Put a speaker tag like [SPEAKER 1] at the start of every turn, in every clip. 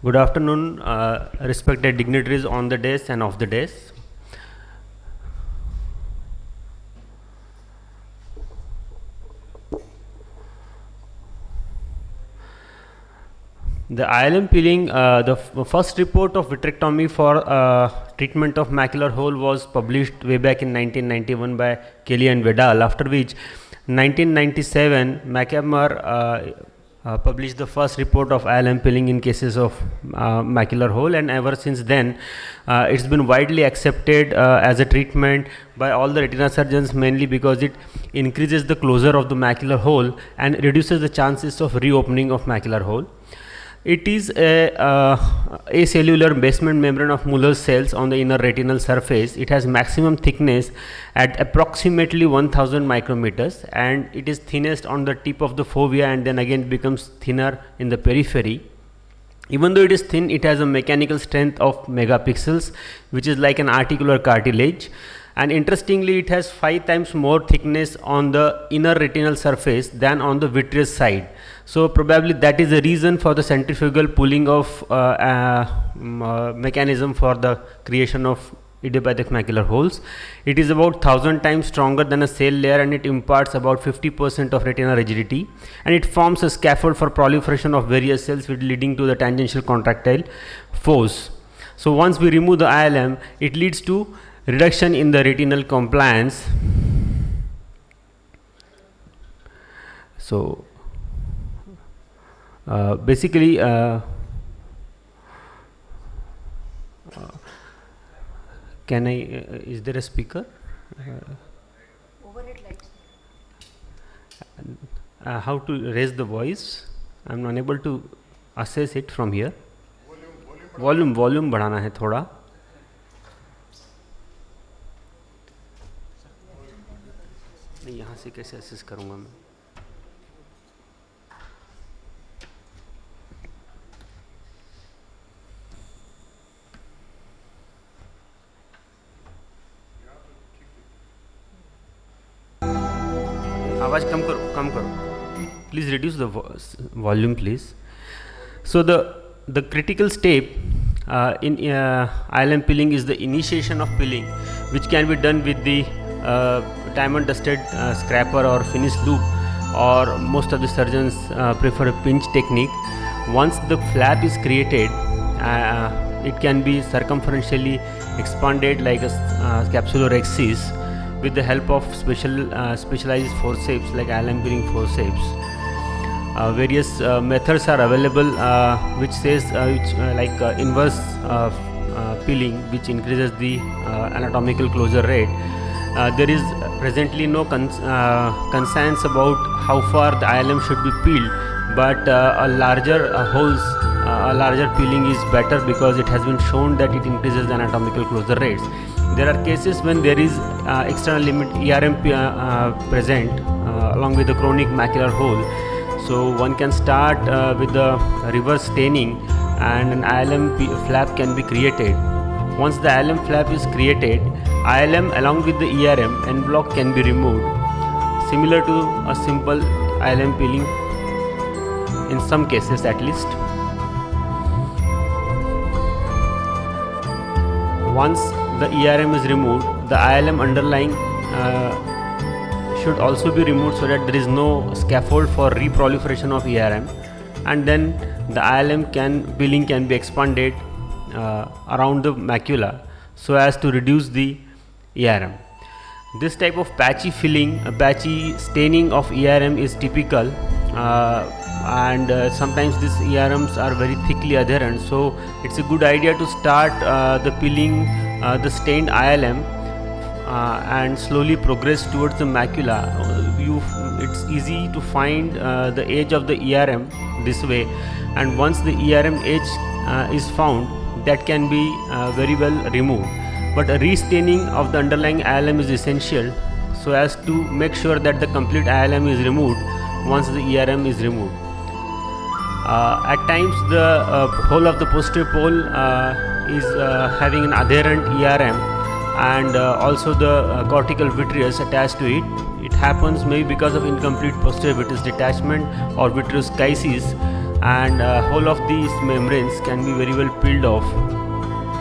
[SPEAKER 1] Good afternoon, respected dignitaries on the dais and off the dais. The ILM peeling, the first report of vitrectomy for treatment of macular hole was published way back in 1991 by Kelly and Vedal, after which 1997 McAmar published the first report of ILM peeling in cases of macular hole, and ever since then it's been widely accepted as a treatment by all the retina surgeons, mainly because it increases the closure of the macular hole and reduces the chances of reopening of macular hole. It is a acellular basement membrane of Muller cells on the inner retinal surface. It has maximum thickness at approximately 1000 micrometers, and it is thinnest on the tip of the fovea, and then again becomes thinner in the periphery. Even though it is thin, it has a mechanical strength of megapixels, which is like an articular cartilage. And interestingly, it has 5 times more thickness on the inner retinal surface than on the vitreous side. So probably that is the reason for the centrifugal pulling of mechanism for the creation of idiopathic macular holes. It is about 1000 times stronger than a cell layer, and it imparts about 50% of retinal rigidity, and it forms a scaffold for proliferation of various cells, which leading to the tangential contractile force. So once we remove the ILM, it leads to reduction in the retinal compliance. So basically can I is there a speaker?
[SPEAKER 2] Overhead lights.
[SPEAKER 1] How to raise the voice? I'm unable to assess it from here. Volume बढ़ाना है थोड़ा. यहाँ से कैसे assess करूँगा मैं? आवाज कम करो. Please reduce the volume, please. So the critical step in ILM peeling is the initiation of peeling, which can be done with the diamond dusted scraper or finish loop, or most of the surgeons prefer a pinch technique. Once the flap is created, it can be circumferentially expanded like a capsular axis with the help of specialized forceps like ILM peeling forceps. Various methods are available, which says inverse peeling, which increases the anatomical closure rate. There is presently no concerns about how far the ILM should be peeled, but a larger peeling is better, because it has been shown that it increases the anatomical closure rates. There are cases when there is external limit ERM present along with the chronic macular hole. So one can start with the reverse staining, and an ILM flap can be created. Once the ILM flap is created, ILM along with the ERM en bloc can be removed, similar to a simple ILM peeling in some cases at least. Once the ERM is removed, the ILM underlying should also be removed, so that there is no scaffold for reproliferation of ERM, and then the ILM peeling can be expanded around the macula so as to reduce the ERM. This type of patchy staining of ERM is typical, and sometimes these ERMs are very thickly adherent, so it's a good idea to start the peeling the stained ILM and slowly progress towards the macula. It's easy to find the edge of the ERM this way, and once the ERM edge is found, that can be very well removed. But a restaining of the underlying ILM is essential, so as to make sure that the complete ILM is removed once the ERM is removed. At times the whole of the posterior pole is having an adherent ERM, and also the cortical vitreous attached to it. It happens maybe because of incomplete posterior vitreous detachment or vitreous chysis, and whole of these membranes can be very well peeled off.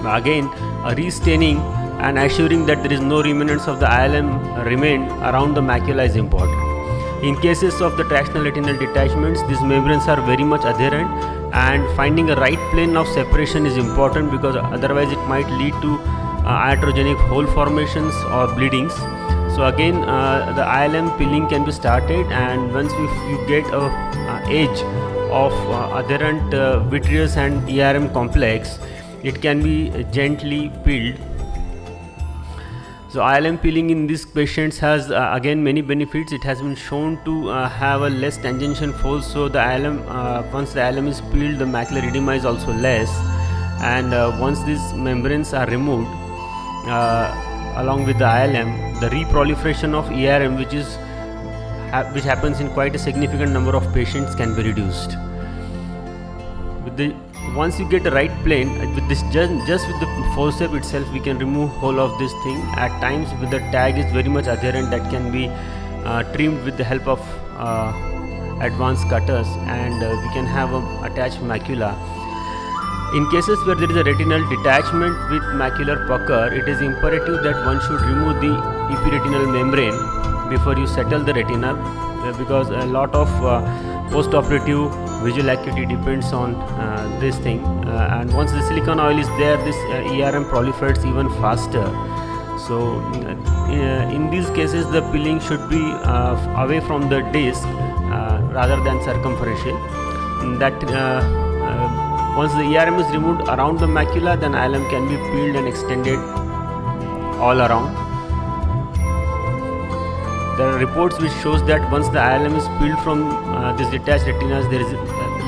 [SPEAKER 1] Again, restaining and assuring that there is no remnants of the ILM remain around the macula is important. In cases of the tractional retinal detachments, these membranes are very much adherent, and finding a right plane of separation is important, because otherwise it might lead to iatrogenic hole formations or bleedings. So again, the ILM peeling can be started, and once you get a edge of adherent vitreous and ERM complex, it can be gently peeled. So ILM peeling in these patients has again many benefits. It has been shown to have a less tangential force. So the ILM, once the ILM is peeled, the macular edema is also less, and once these membranes are removed along with the ILM, the reproliferation of ERM, which happens in quite a significant number of patients, can be reduced. Once you get the right plane, with this just with the forceps itself, we can remove whole of this thing. At times, with the tag is very much adherent, that can be trimmed with the help of advanced cutters, and we can have a attached macula. In cases where there is a retinal detachment with macular pucker, it is imperative that one should remove the epiretinal membrane before you settle the retina, because a lot of post-operative visual acuity depends on this thing, and once the silicone oil is there, this ERM proliferates even faster. So in these cases, the peeling should be away from the disc rather than circumferential. Once the ERM is removed around the macula, then ILM can be peeled and extended all around. There are reports which shows that once the ILM is peeled from these detached retinas, there is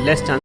[SPEAKER 1] less chance